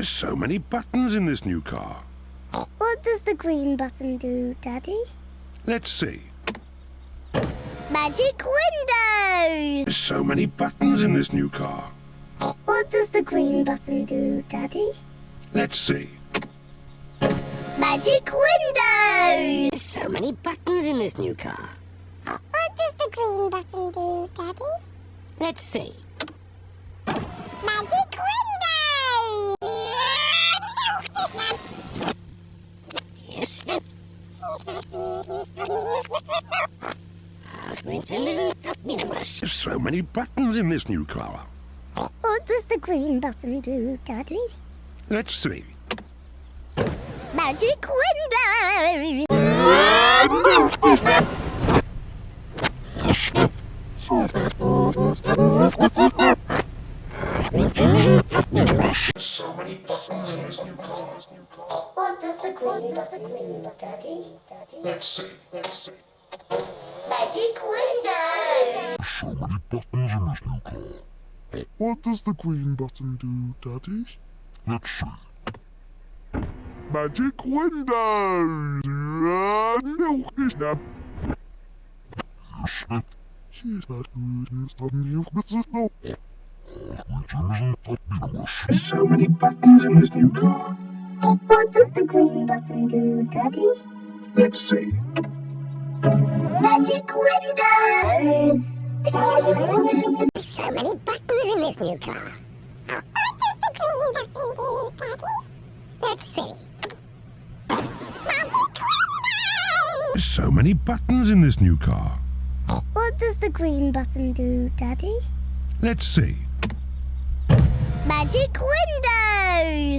There's so many buttons in this new car. What does the green button do, Daddy? Let's see. Magic windows! There's so many buttons in this new car. What does the green button do, Daddy? Let's see. Magic windows! There's so many buttons in this new car. What does the green button do, Daddy? Let's see. Magic windows! Yes. There's so many buttons in this new car. What does the green button do, Daddy? Let's see. Magic windows! There's so many buttons in this new car. What does the green button do, Daddy? Let's see. Magic windows! So many buttons in this new car. What does the green button do, Daddy? Let's see. Magic windows! No, it's not. Here's that good stuff. No. There's so many buttons in this new car. What does the green button do, Daddy? Let's see. Magic windows! So many buttons in this new car. What does the green button do, Daddy? Let's see. Magic windows! There's so many buttons in this new car. What does the green button do, Daddy? Let's see. Magic windows!